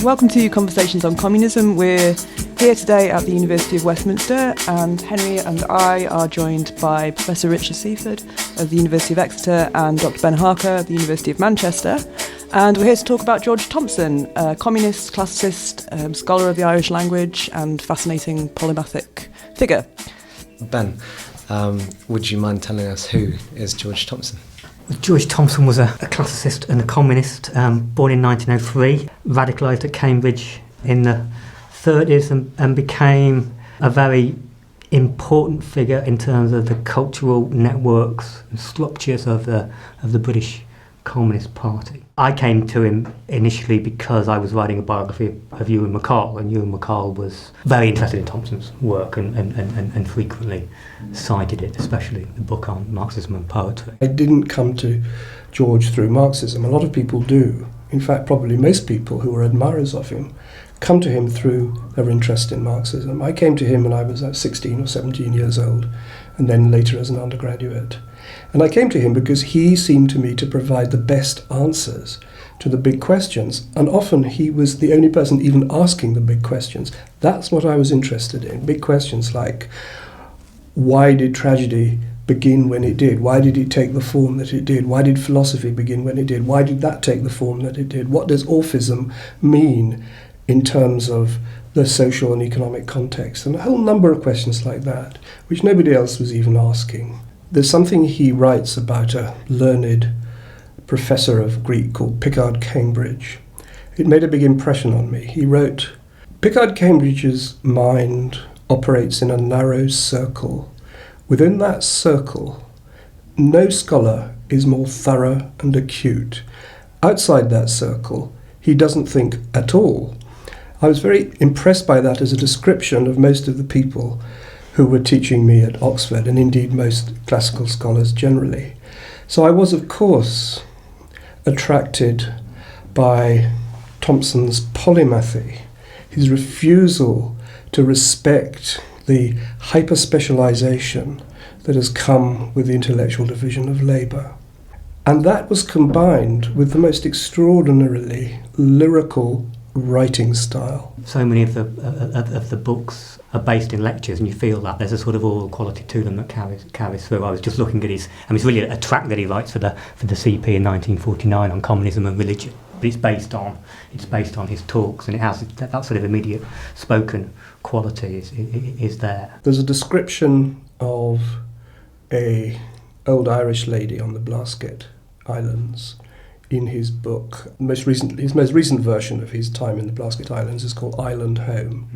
Welcome to Conversations on Communism. We're here today at the University of Westminster, and Henry and I are joined by Professor Richard Seaford of the University of Exeter and Dr. Ben Harker of the University of Manchester. And we're here to talk about George Thomson, a communist, classicist, scholar of the Irish language and fascinating polymathic figure. Ben, would you mind telling us who is George Thomson? George Thomson was a classicist and a communist, born in 1903, radicalised at Cambridge in the 30s and became a very important figure in terms of the cultural networks and structures of the British Communist Party. I came to him initially because I was writing a biography of Ewan McCall, and Ewan McCall was very interested in Thomson's work and frequently cited it, especially the book on Marxism and poetry. I didn't come to George through Marxism. A lot of people do. In fact, probably most people who are admirers of him come to him through their interest in Marxism. I came to him when I was 16 or 17 years old, and then later as an undergraduate. And I came to him because he seemed to me to provide the best answers to the big questions. And often he was the only person even asking the big questions. That's what I was interested in. Big questions like, why did tragedy begin when it did? Why did it take the form that it did? Why did philosophy begin when it did? Why did that take the form that it did? What does Orphism mean in terms of the social and economic context? And a whole number of questions like that, which nobody else was even asking. There's something he writes about a learned professor of Greek called Pickard Cambridge. It made a big impression on me. He wrote, Pickard Cambridge's mind operates in a narrow circle. Within that circle, no scholar is more thorough and acute. Outside that circle, he doesn't think at all. I was very impressed by that as a description of most of the people who were teaching me at Oxford, and indeed most classical scholars generally. So I was, of course, attracted by Thomson's polymathy, his refusal to respect the hyper-specialisation that has come with the intellectual division of labour. And that was combined with the most extraordinarily lyrical writing style. So many of the books are based in lectures, and you feel that there's a sort of oral quality to them that carries through. I was just looking at his, it's really a tract that he writes for the CP in 1949 on communism and religion. But it's based on his talks, and it has that sort of immediate spoken quality is there. There's a description of a old Irish lady on the Blasket Islands in his book. His most recent version of his time in the Blasket Islands is called Island Home.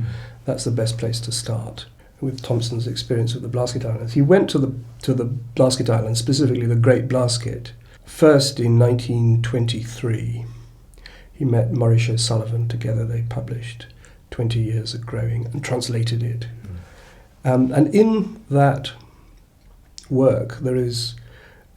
That's the best place to start with Thomson's experience with the Blasket Islands. He went to the Blasket Islands, specifically the Great Blasket, first in 1923. He met Maurice O'Sullivan. Together they published 20 Years of Growing and translated it. And in that work there is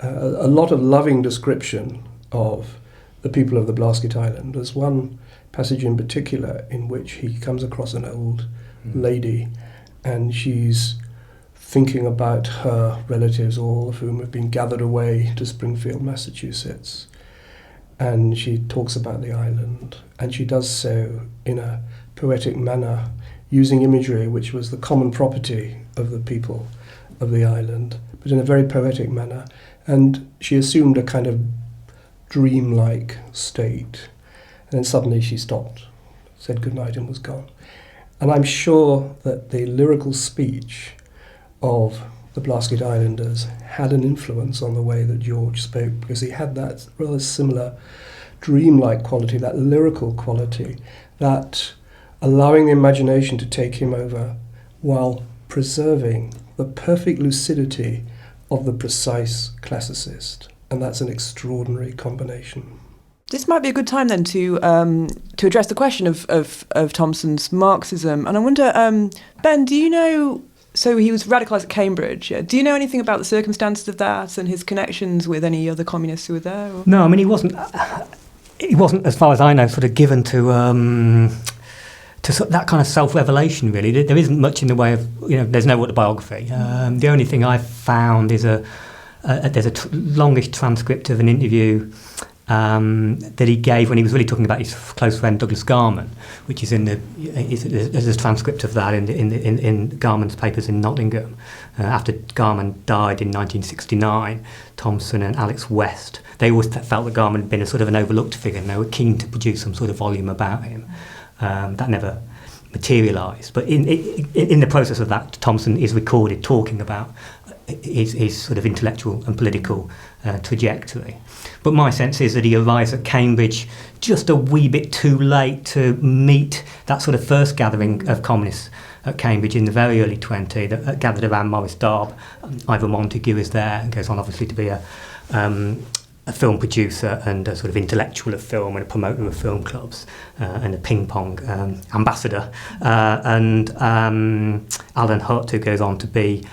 a lot of loving description of the people of the Blasket Island. There's one passage in particular in which he comes across an old lady, and she's thinking about her relatives, all of whom have been gathered away to Springfield, Massachusetts. And she talks about the island, and she does so in a poetic manner, using imagery which was the common property of the people of the island, but in a very poetic manner. And she assumed a kind of dreamlike state. And then suddenly she stopped, said goodnight, and was gone. And I'm sure that the lyrical speech of the Blasket Islanders had an influence on the way that George spoke, because he had that rather similar dreamlike quality, that lyrical quality, that allowing the imagination to take him over while preserving the perfect lucidity of the precise classicist. And that's an extraordinary combination. This might be a good time then to address the question of Thomson's Marxism. And I wonder, Ben, do you know, so he was radicalised at Cambridge. Do you know anything about the circumstances of that and his connections with any other communists who were there? Or? No, he wasn't, as far as I know, sort of given to that kind of self-revelation, really. There isn't much in the way of, there's no autobiography. The only thing I've found is there's a longish transcript of an interview that he gave when he was really talking about his close friend Douglas Garman, which is there's a transcript of that in Garman's papers in Nottingham. After Garman died in 1969, Thomson and Alex West, they always felt that Garman had been a sort of an overlooked figure, and they were keen to produce some sort of volume about him. That never materialised, but in the process of that, Thomson is recorded talking about his sort of intellectual and political trajectory. But my sense is that he arrives at Cambridge just a wee bit too late to meet that sort of first gathering of communists at Cambridge in the very early 20s that gathered around Maurice Darb. Ivan Montagu is there and goes on obviously to be a film producer and a sort of intellectual of film and a promoter of film clubs and a ping pong ambassador. And Alan Hutt, who goes on to be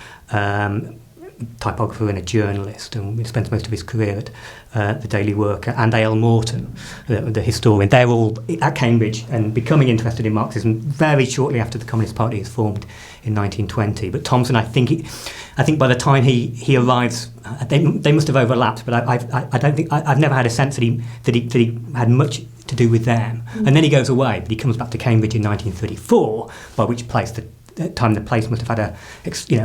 typographer and a journalist, and spends most of his career at the Daily Worker, and A.L. Morton, the historian. They're all at Cambridge and becoming interested in Marxism very shortly after the Communist Party is formed in 1920. But Thomson, I think by the time he arrives, they must have overlapped. But I don't think I've never had a sense that he had much to do with them. And then he goes away, but he comes back to Cambridge in 1934, by which place the place must have had a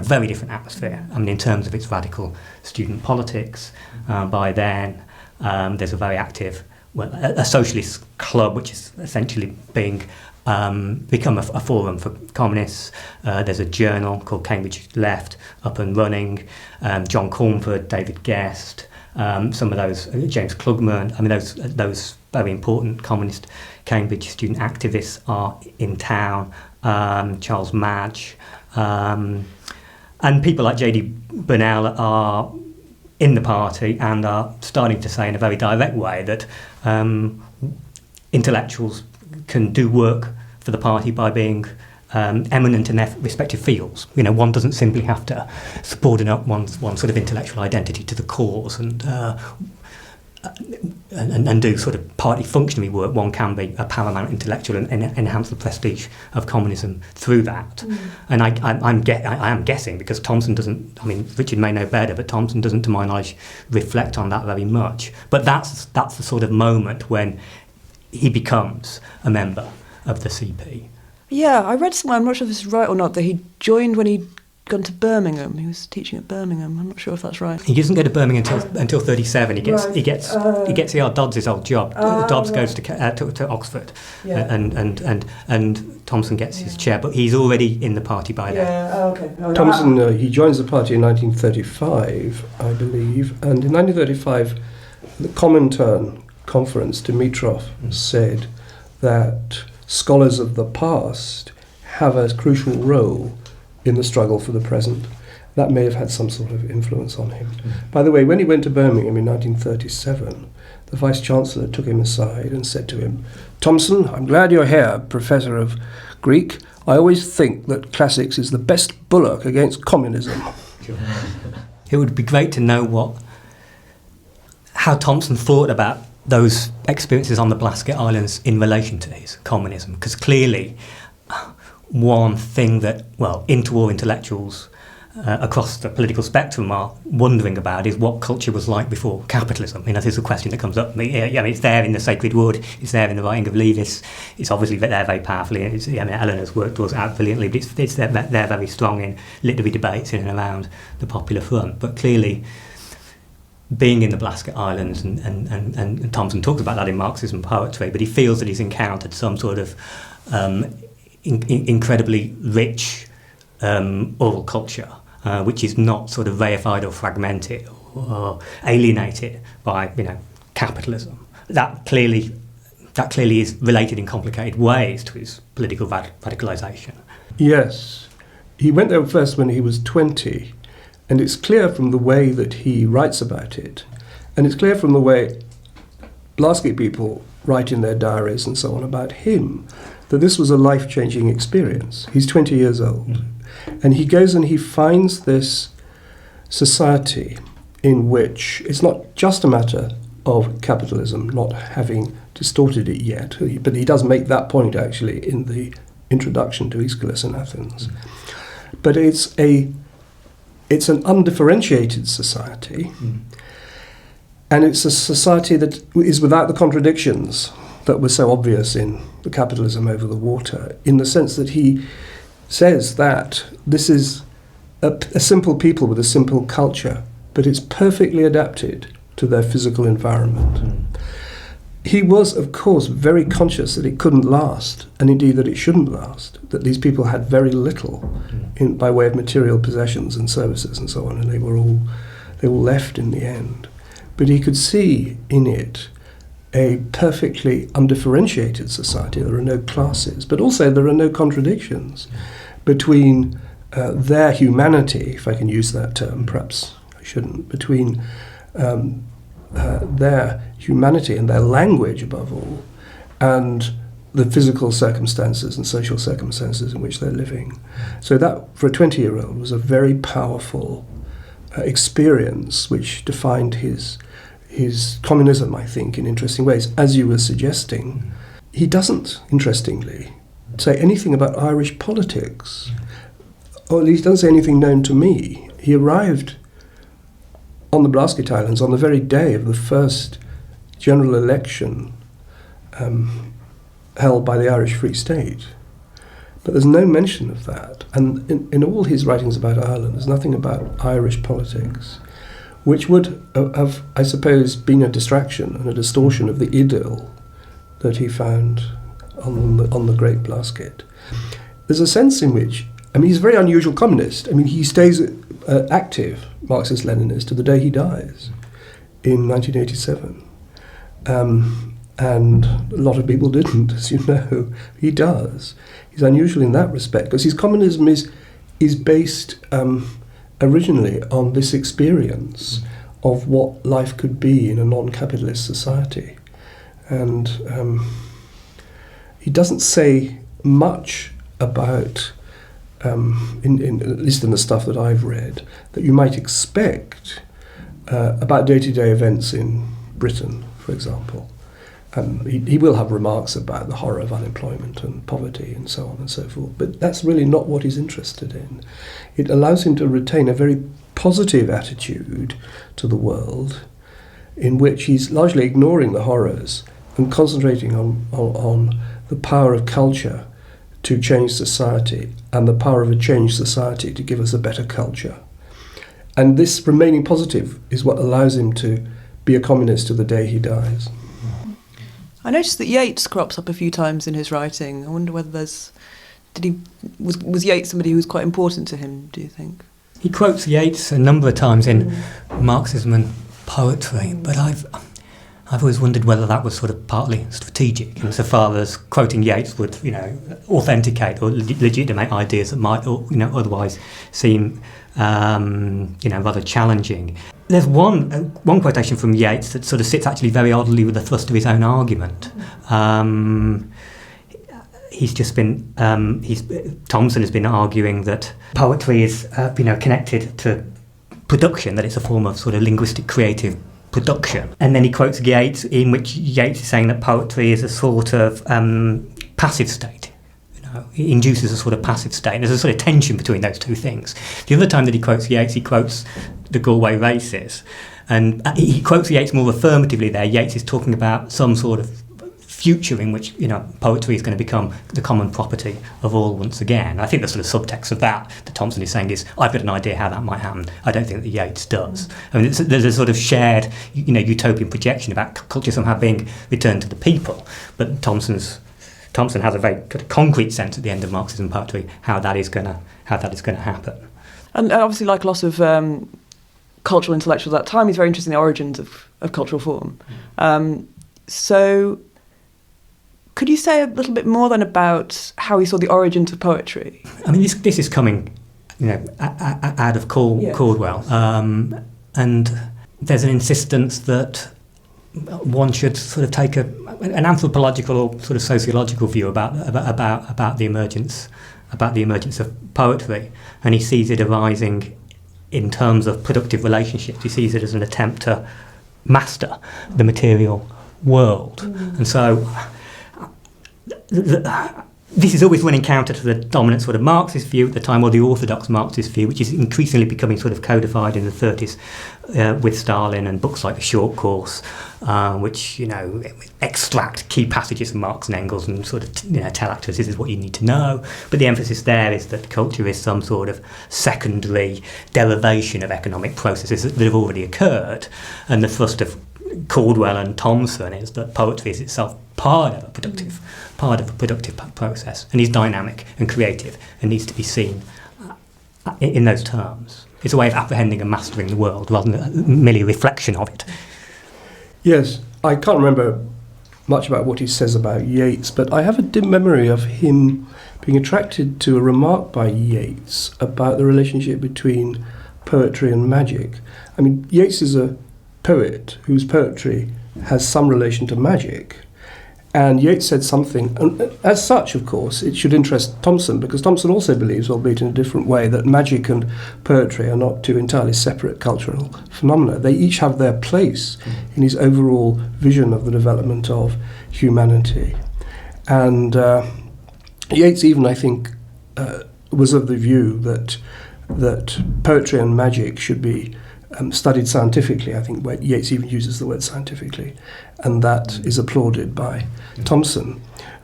very different atmosphere. I mean, in terms of its radical student politics. By then, there's a very active, a socialist club, which is essentially become a forum for communists. There's a journal called Cambridge Left up and running. John Cornford, David Guest, some of those, James Klugman. I mean, those very important communist Cambridge student activists are in town. Charles Madge, and people like J.D. Burnell are in the party and are starting to say in a very direct way that intellectuals can do work for the party by being eminent in their respective fields. You know, one doesn't simply have to subordinate one's sort of intellectual identity to the cause and do sort of party functionary work. One can be a paramount intellectual and enhance the prestige of communism through that. And I am guessing, because Thomson doesn't, I mean, Richard may know better, but Thomson doesn't, to my knowledge, reflect on that very much. But that's the sort of moment when he becomes a member of the CP. Yeah, I read somewhere, I'm not sure if this is right or not, that he joined when he'd gone to Birmingham. He was teaching at Birmingham. I'm not sure if that's right. He doesn't go to Birmingham until 37. He gets E.R. Dodds' old job. Dodds goes to Oxford, and Thomson gets his chair, but he's already in the party by then. Okay. Thomson he joins the party in 1935, I believe, and in 1935, the Comintern conference, Dimitrov said that scholars of the past have a crucial role in the struggle for the present. That may have had some sort of influence on him. By the way, when he went to Birmingham in 1937, the Vice-Chancellor took him aside and said to him, "Thomson, I'm glad you're here, Professor of Greek. I always think that classics is the best bulwark against communism." It would be great to know how Thomson thought about those experiences on the Blasket Islands in relation to his communism, because clearly one thing that, interwar intellectuals across the political spectrum are wondering about is what culture was like before capitalism. You know, this is a question that comes up. I mean, it's there in The Sacred Wood, it's there in the writing of Leavis, it's obviously there very powerfully. Elinor's work draws it out brilliantly, but it's there very strong in literary debates in and around the Popular Front. But clearly, being in the Blasket Islands, and Thomson talks about that in Marxism poetry, but he feels that he's encountered some sort of incredibly rich oral culture, which is not sort of reified or fragmented or alienated by capitalism. That clearly is related in complicated ways to his political radicalisation. Yes, he went there first when he was 20, and it's clear from the way that he writes about it, and it's clear from the way Blasket people write in their diaries and so on about him, that this was a life-changing experience. He's 20 years old. And he goes and he finds this society in which it's not just a matter of capitalism not having distorted it yet, but he does make that point actually in the introduction to Aeschylus in Athens. But it's an undifferentiated society. And it's a society that is without the contradictions that were so obvious in the capitalism over the water, in the sense that he says that this is a simple people with a simple culture, but it's perfectly adapted to their physical environment. He was, of course, very conscious that it couldn't last, and indeed that it shouldn't last, that these people had very little by way of material possessions and services and so on, and they were all left in the end. But he could see in it a perfectly undifferentiated society. There are no classes, but also there are no contradictions between their humanity, if I can use that term, perhaps I shouldn't, between their humanity and their language above all, and the physical circumstances and social circumstances in which they're living. So that, for a 20-year-old, was a very powerful experience which defined his communism, I think, in interesting ways. As you were suggesting, he doesn't, interestingly, say anything about Irish politics, or at least doesn't say anything known to me. He arrived on the Blasket Islands on the very day of the first general election held by the Irish Free State. But there's no mention of that. And in all his writings about Ireland, there's nothing about Irish politics, which would have, I suppose, been a distraction and a distortion of the idyll that he found on the Great Blasket. There's a sense in which, he's a very unusual communist. He stays active, Marxist-Leninist, to the day he dies in 1987. And a lot of people didn't, as you know. He does. He's unusual in that respect, because his communism is based originally on this experience of what life could be in a non-capitalist society. And he doesn't say much about, at least in the stuff that I've read, that you might expect about day-to-day events in Britain, for example. He will have remarks about the horror of unemployment and poverty and so on and so forth, but that's really not what he's interested in. It allows him to retain a very positive attitude to the world, in which he's largely ignoring the horrors and concentrating on the power of culture to change society, and the power of a changed society to give us a better culture. And this remaining positive is what allows him to be a communist to the day he dies. I noticed that Yeats crops up a few times in his writing. I wonder whether was Yeats somebody who was quite important to him, do you think? He quotes Yeats a number of times in Marxism and poetry, but I've always wondered whether that was sort of partly strategic, insofar as quoting Yeats would, authenticate or legitimate ideas that might, otherwise seem, rather challenging. There's one quotation from Yeats that sort of sits actually very oddly with the thrust of his own argument. He's just been, Thomson has been arguing that poetry is, connected to production, that it's a form of sort of linguistic creative production. And then he quotes Yeats, in which Yeats is saying that poetry is a sort of passive state. It induces a sort of passive state. There's a sort of tension between those two things. The other time that he quotes Yeats, he quotes the Galway races. And he quotes Yeats more affirmatively there. Yeats is talking about some sort of future in which, poetry is going to become the common property of all once again. I think the sort of subtext of that Thomson is saying is, I've got an idea how that might happen. I don't think that Yeats does. There's a sort of shared, utopian projection about culture somehow being returned to the people. But Thomson has a very concrete sense at the end of Marxism poetry how that is going to happen. And obviously, like a lot of cultural intellectuals at that time, he's very interested in the origins of cultural form. So, could you say a little bit more then about how he saw the origins of poetry? This is coming, out of Caldwell, and there's an insistence that one should sort of take an anthropological or sort of sociological view about the emergence of poetry, and he sees it arising in terms of productive relationships. He sees it as an attempt to master the material world, and so this is always running counter to the dominant sort of Marxist view at the time, or the orthodox Marxist view, which is increasingly becoming sort of codified in the 30s with Stalin and books like The Short Course, which, extract key passages from Marx and Engels and sort of, tell actors this is what you need to know. But the emphasis there is that culture is some sort of secondary derivation of economic processes that have already occurred. And the thrust of Caldwell and Thomson is that poetry is itself part of a productive process, and is dynamic and creative and needs to be seen in those terms. It's a way of apprehending and mastering the world rather than merely a reflection of it. Yes, I can't remember much about what he says about Yeats, but I have a dim memory of him being attracted to a remark by Yeats about the relationship between poetry and magic. I mean, Yeats is a poet whose poetry has some relation to magic. And Yeats said something, and as such, of course, it should interest Thomson, because Thomson also believes, albeit in a different way, that magic and poetry are not two entirely separate cultural phenomena. They each have their place in his overall vision of the development of humanity. And Yeats even, I think, was of the view that poetry and magic should be studied scientifically. I think Yeats even uses the word scientifically, and that is applauded by Thomson.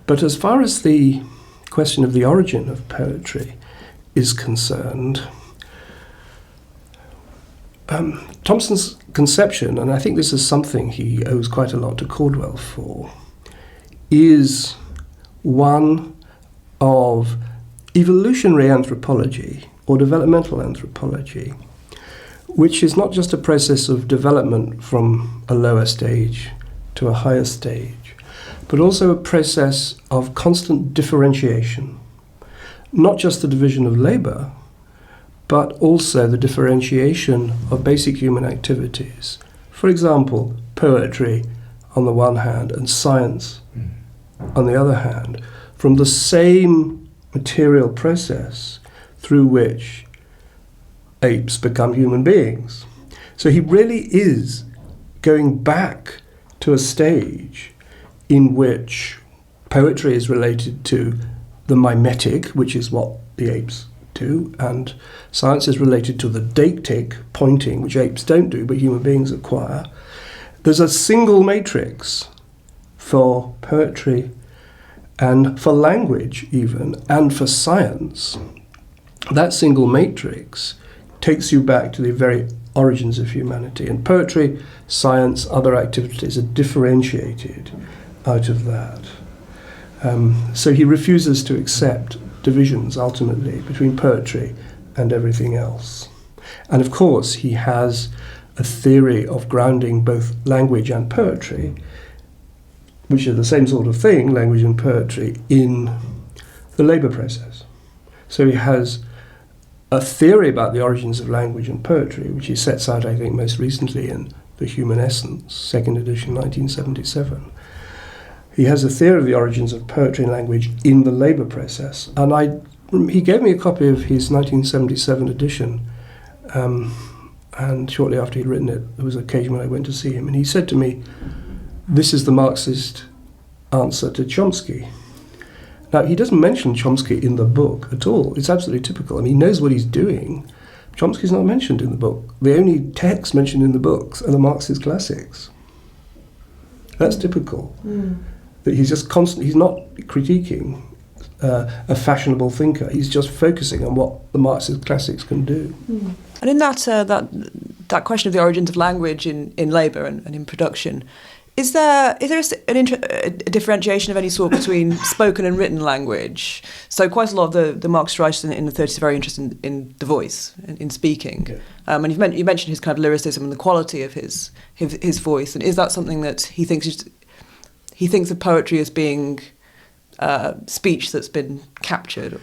But as far as the question of the origin of poetry is concerned, Thomson's conception, and I think this is something he owes quite a lot to Caldwell for, is one of evolutionary anthropology or developmental anthropology, which is not just a process of development from a lower stage to a higher stage, but also a process of constant differentiation, not just the division of labour, but also the differentiation of basic human activities. For example, poetry on the one hand and science on the other hand, from the same material process through which apes become human beings. So he really is going back to a stage in which poetry is related to the mimetic, which is what the apes do, and science is related to the deictic, pointing, which apes don't do, but human beings acquire. There's a single matrix for poetry and for language even, and for science. That single matrix takes you back to the very origins of humanity. And poetry, science, other activities are differentiated out of that. So he refuses to accept divisions, ultimately, between poetry and everything else. And of course, he has a theory of grounding both language and poetry, which are the same sort of thing, language and poetry, in the labour process. So he has a theory about the origins of language and poetry, which he sets out, I think, most recently in The Human Essence, second edition, 1977. He has a theory of the origins of poetry and language in the labour process. And he gave me a copy of his 1977 edition, and shortly after he'd written it, there was an occasion when I went to see him, and he said to me, "This is the Marxist answer to Chomsky." Now, he doesn't mention Chomsky in the book at all. It's absolutely typical. I mean, he knows what he's doing. Chomsky's not mentioned in the book. The only texts mentioned in the books are the Marxist classics. That's typical. That he's just constant. He's not critiquing a fashionable thinker. He's just focusing on what the Marxist classics can do. And in that question of the origins of language in labour and in production, is there a differentiation of any sort between spoken and written language? So quite a lot of the Marxist writers in the 30s are very interested in the voice, in speaking. Okay. And you mentioned his kind of lyricism and the quality of his voice. And is that something that he thinks of poetry as being speech that's been captured? Or?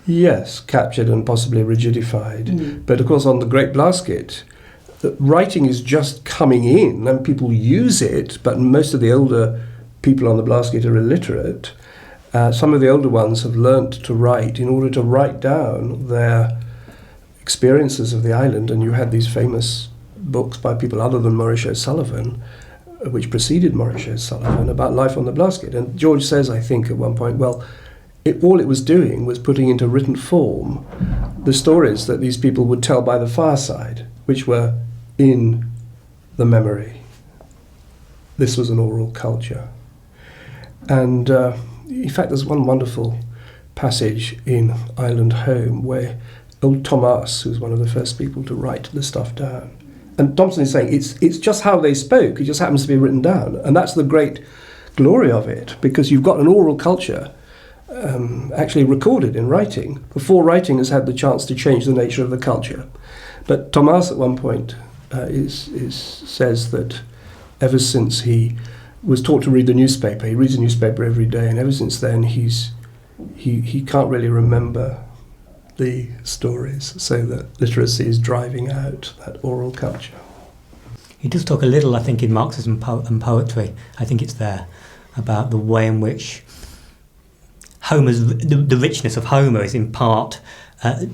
Yes, captured and possibly rigidified. But of course, on the Great Blasket, the writing is just coming in and people use it, but most of the older people on the Blasket are illiterate. Some of the older ones have learnt to write in order to write down their experiences of the island, and you had these famous books by people other than Maurice O'Sullivan, which preceded Maurice O'Sullivan, about life on the Blasket. And George says, I think, at one point, well, all it was doing was putting into written form the stories that these people would tell by the fireside, which were in the memory. This was an oral culture. And in fact, there's one wonderful passage in Island Home where old Thomas, who's one of the first people to write the stuff down, and Thomson is saying it's just how they spoke, it just happens to be written down. And that's the great glory of it, because you've got an oral culture actually recorded in writing before writing has had the chance to change the nature of the culture. But Thomas at one point says that ever since he was taught to read the newspaper, he reads the newspaper every day, and ever since then he can't really remember the stories, so that literacy is driving out that oral culture. He does talk a little, I think, in Marxism and poetry, I think it's there, about the way in which the richness of Homer is in part, the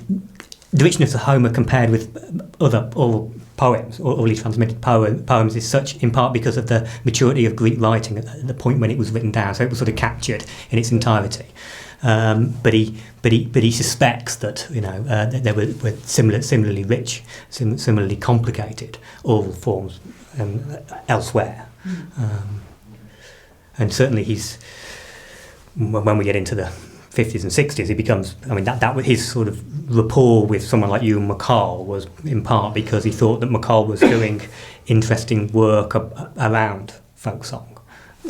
richness of Homer compared with other oral poems, or orally transmitted poems, is such in part because of the maturity of Greek writing at the point when it was written down, so it was sort of captured in its entirety. But he suspects that that there were similarly rich, similarly complicated oral forms elsewhere, and certainly when we get into the 50s and 60s, he becomes. I mean, that his sort of rapport with someone like you and McCall was in part because he thought that McCall was doing interesting work around folk song,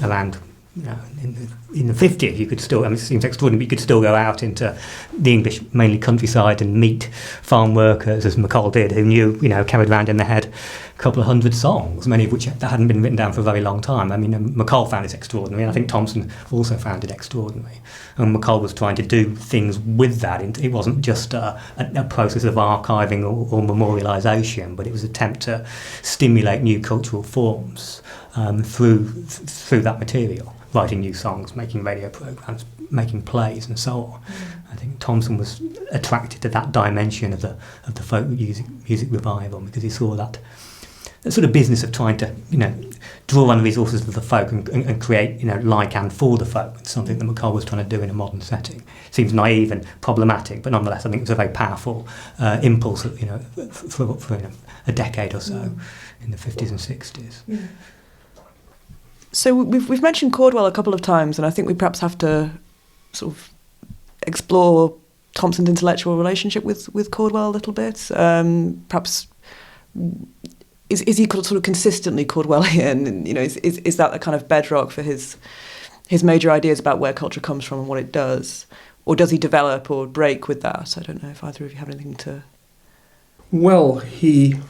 around. In the 50s, you could still, I mean, it seems extraordinary, but you could still go out into the English, mainly countryside, and meet farm workers, as McCall did, who knew, carried around in their head a couple of hundred songs, many of which that hadn't been written down for a very long time. I mean, McCall found it extraordinary, and I think Thomson also found it extraordinary. And McCall was trying to do things with that. It wasn't just a process of archiving or memorialisation, but it was an attempt to stimulate new cultural forms through that material. Writing new songs, making radio programmes, making plays, and so on. I think Thomson was attracted to that dimension of the folk music revival because he saw that sort of business of trying to draw on the resources of the folk and create like and for the folk. It's something that McCall was trying to do in a modern setting. Seems naive and problematic, but nonetheless, I think it was a very powerful impulse. For a decade or so in the 50s and 60s. Yeah. So we've mentioned Caldwell a couple of times, and I think we perhaps have to sort of explore Thomson's intellectual relationship with Caldwell a little bit. Perhaps is he sort of consistently Caldwellian? And, is that the kind of bedrock for his major ideas about where culture comes from and what it does, or does he develop or break with that? I don't know if either of you have anything to. Well, he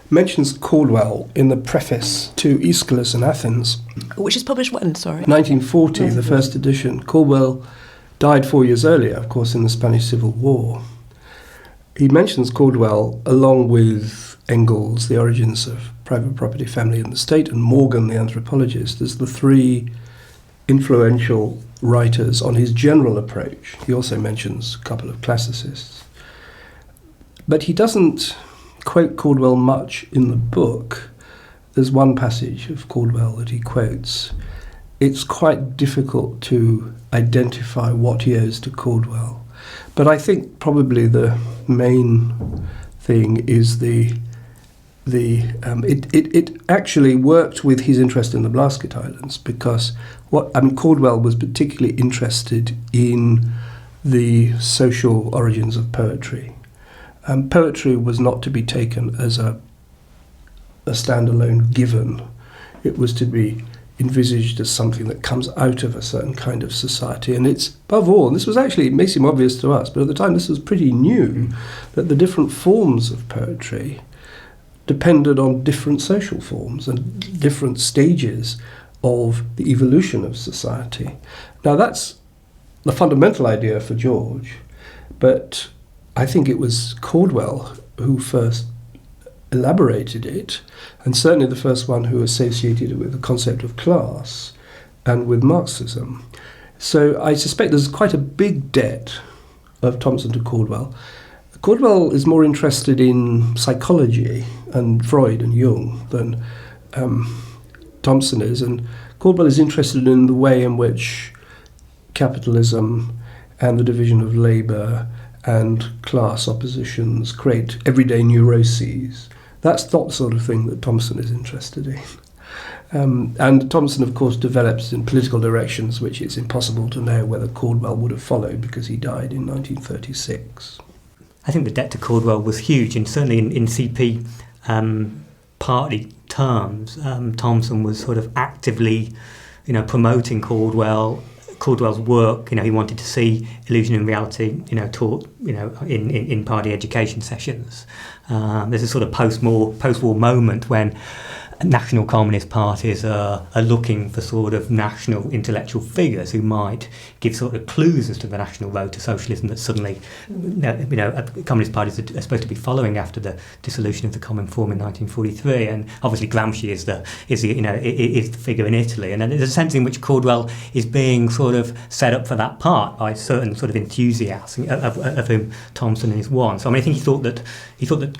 mentions Caldwell in the preface to Aeschylus in Athens. Which is published when, sorry? 1940, the first edition. Caldwell died 4 years earlier, of course, in the Spanish Civil War. He mentions Caldwell along with Engels, The Origins of Private Property, Family and the State, and Morgan, the anthropologist, as the three influential writers on his general approach. He also mentions a couple of classicists. But he doesn't quote Caldwell much in the book. There's one passage of Caldwell that he quotes. It's quite difficult to identify what he owes to Caldwell. But I think probably the main thing is it actually worked with his interest in the Blasket Islands, because Caldwell was particularly interested in the social origins of poetry. Poetry was not to be taken as a standalone given. It was to be envisaged as something that comes out of a certain kind of society. And it's, above all, and this was actually, it may seem obvious to us, but at the time this was pretty new, that the different forms of poetry depended on different social forms and different stages of the evolution of society. Now that's the fundamental idea for George, but I think it was Caldwell who first elaborated it, and certainly the first one who associated it with the concept of class and with Marxism. So I suspect there's quite a big debt of Thomson to Caldwell. Caldwell is more interested in psychology and Freud and Jung than Thomson is, and Caldwell is interested in the way in which capitalism and the division of labour and class oppositions create everyday neuroses. That's not the sort of thing that Thomson is interested in. And Thomson, of course, develops in political directions which it's impossible to know whether Caldwell would have followed because he died in 1936. I think the debt to Caldwell was huge, and certainly in CP party terms, Thomson was sort of actively, promoting Caldwell's work. He wanted to see Illusion and Reality, taught, in party education sessions. There's a sort of post-war moment when national communist parties are looking for sort of national intellectual figures who might give sort of clues as to the national road to socialism that suddenly, communist parties are supposed to be following after the dissolution of the Common Form in 1943. And obviously Gramsci is the figure in Italy. And there's a sense in which Caldwell is being sort of set up for that part by certain sort of enthusiasts of whom Thomson is one. So I think he thought that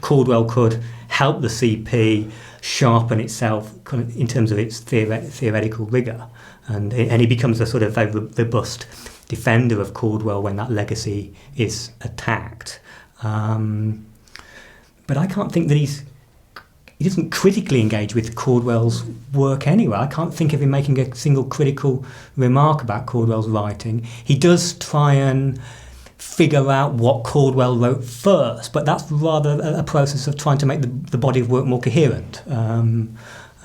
Caldwell could help the CP sharpen itself kind of in terms of its theoretical rigour, and he becomes a sort of very robust defender of Caldwell when that legacy is attacked. But I can't think that he doesn't critically engage with Caldwell's work anyway. I can't think of him making a single critical remark about Caldwell's writing. He does try and figure out what Caldwell wrote first, but that's rather a process of trying to make the body of work more coherent. But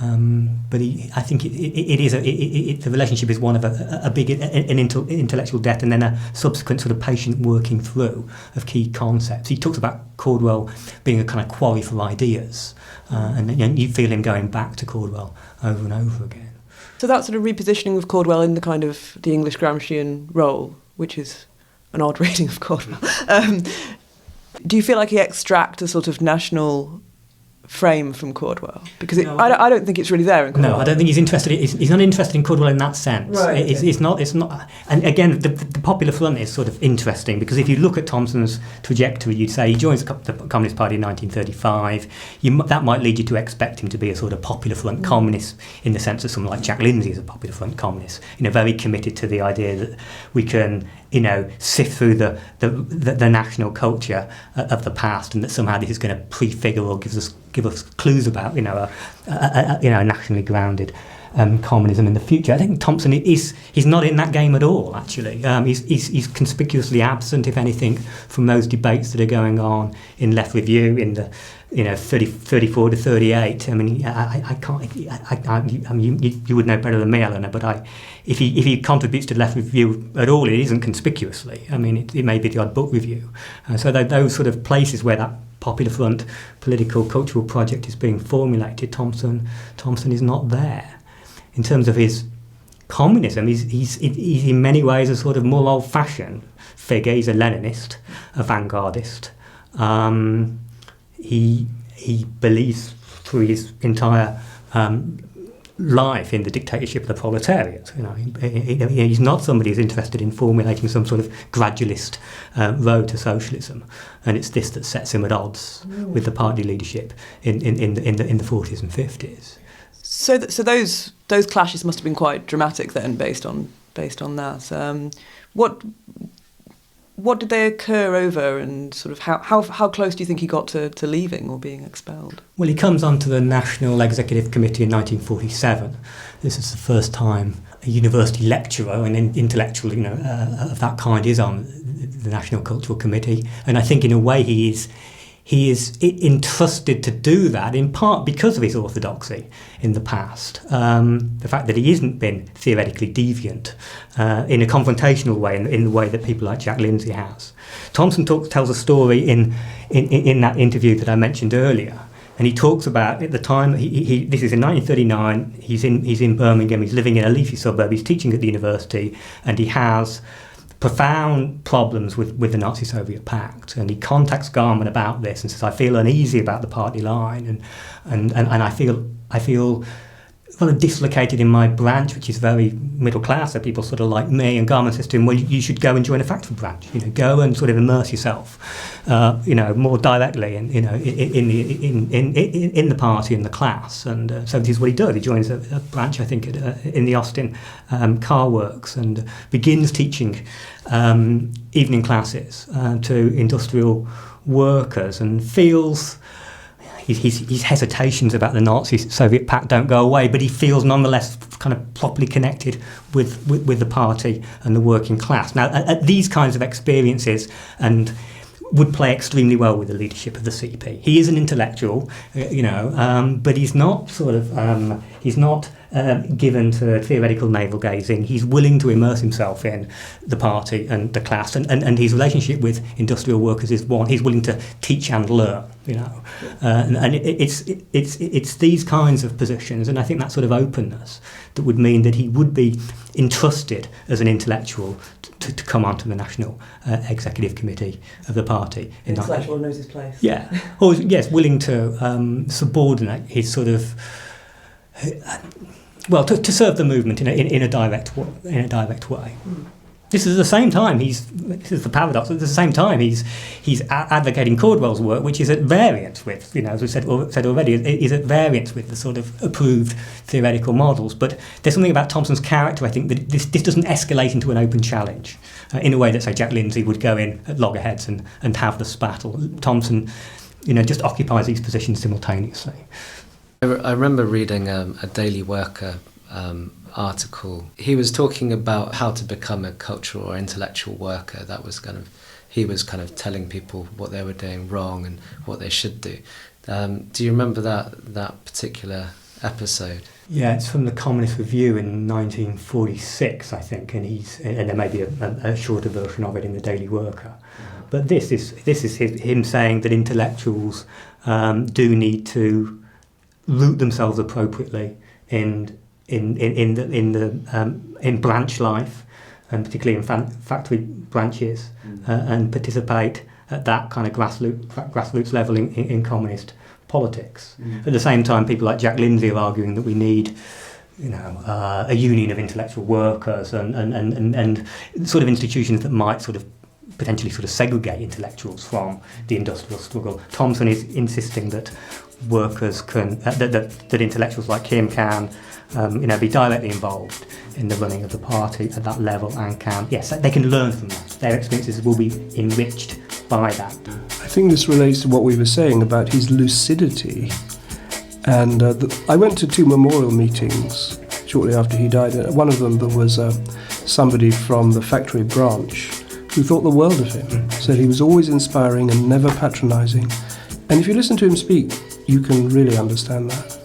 I think the relationship is one of a big intellectual debt, and then a subsequent sort of patient working through of key concepts. He talks about Caldwell being a kind of quarry for ideas, and you feel him going back to Caldwell over and over again. So that sort of repositioning of Caldwell in the kind of the English Gramscian role, which is an odd reading of Caldwell. Do you feel like he extracts a sort of national frame from Caldwell? Because I don't think it's really there in Caldwell. No, I don't think he's interested. He's not interested in Caldwell in that sense. Right. It's not. And again, the Popular Front is sort of interesting because if you look at Thomson's trajectory, you'd say he joins the Communist Party in 1935. That might lead you to expect him to be a sort of Popular Front communist in the sense that someone like Jack Lindsay is a Popular Front communist. Very committed to the idea that we can, sift through the national culture of the past, and that somehow this is going to prefigure or give us clues about a nationally grounded communism in the future. I think Thomson he's not in that game at all. Actually, he's conspicuously absent, if anything, from those debates that are going on in Left Review in the 34 to 38. I mean, I can't. You would know better than me, Elinor. But if he contributes to Left Review at all, it isn't conspicuously. I mean, it may be the odd book review. So those sort of places where that Popular Front political cultural project is being formulated, Thomson is not there. In terms of his communism, he's in many ways a sort of more old-fashioned figure. He's a Leninist, a vanguardist. He believes through his entire life in the dictatorship of the proletariat. He's not somebody who's interested in formulating some sort of gradualist road to socialism, and it's this that sets him at odds with the party leadership in the 40s and 50s. So those clashes must have been quite dramatic then, based on that. What did they occur over, and sort of how close do you think he got to leaving or being expelled? Well, he comes onto the National Executive Committee in 1947. This is the first time a university lecturer, an intellectual, of that kind, is on the National Cultural Committee, and I think in a way he is entrusted to do that, in part because of his orthodoxy in the past. The fact that he hasn't been theoretically deviant in a confrontational way, in the way that people like Jack Lindsay has. Thomson tells a story in that interview that I mentioned earlier, and he talks about at the time, this is in 1939, he's in Birmingham, he's living in a leafy suburb, he's teaching at the university, and he has profound problems with the Nazi-Soviet pact, and he contacts Garman about this and says, I feel uneasy about the party line, and I feel rather dislocated in my branch, which is very middle class, so people sort of like me, and Garman says to him, well, you should go and join a factory branch, go and sort of immerse yourself, more directly in the party and the class. And so this is what he does. He joins a branch, I think, in the Austin car works, and begins teaching evening classes to industrial workers, and feels his hesitations about the Nazi-Soviet pact don't go away, but he feels nonetheless kind of properly connected with the party and the working class. Now, at these kinds of experiences, and would play extremely well with the leadership of the CP. He is an intellectual, but he's not given to theoretical navel-gazing. He's willing to immerse himself in the party and the class, and his relationship with industrial workers is one. He's willing to teach and learn, and it's these kinds of positions, and I think that sort of openness that would mean that he would be entrusted as an intellectual to come onto the National Executive Committee of the party. Intellectual knows his place. Yeah, or yes, willing to subordinate his sort of to serve the movement in a direct way. Mm. This is at the same time this is the paradox. At the same time, he's advocating Caldwell's work, which is at variance with, as we said already, is at variance with the sort of approved theoretical models. But there's something about Thomson's character, I think, that this doesn't escalate into an open challenge in a way that, say, Jack Lindsay would go in at loggerheads and have the spattle. Thomson, just occupies these positions simultaneously. I remember reading a Daily Worker article. He was talking about how to become a cultural or intellectual worker. He was kind of telling people what they were doing wrong and what they should do. Do you remember that particular episode? Yeah, it's from the Communist Review in 1946, I think, and there may be a shorter version of it in the Daily Worker. But this is him saying that intellectuals do need to root themselves appropriately in branch life, and particularly in factory branches, and participate at that kind of grassroots level in communist politics. At the same time, people like Jack Lindsay are arguing that we need, a union of intellectual workers and sort of institutions that might sort of potentially sort of segregate intellectuals from the industrial struggle. Thomson is insisting that workers can, that intellectuals like him can, be directly involved in the running of the party at that level, and they can learn from that. Their experiences will be enriched by that. I think this relates to what we were saying about his lucidity. And I went to 2 memorial meetings shortly after he died. One of them, there was somebody from the factory branch who thought the world of him, said he was always inspiring and never patronising. And if you listen to him speak, you can really understand that.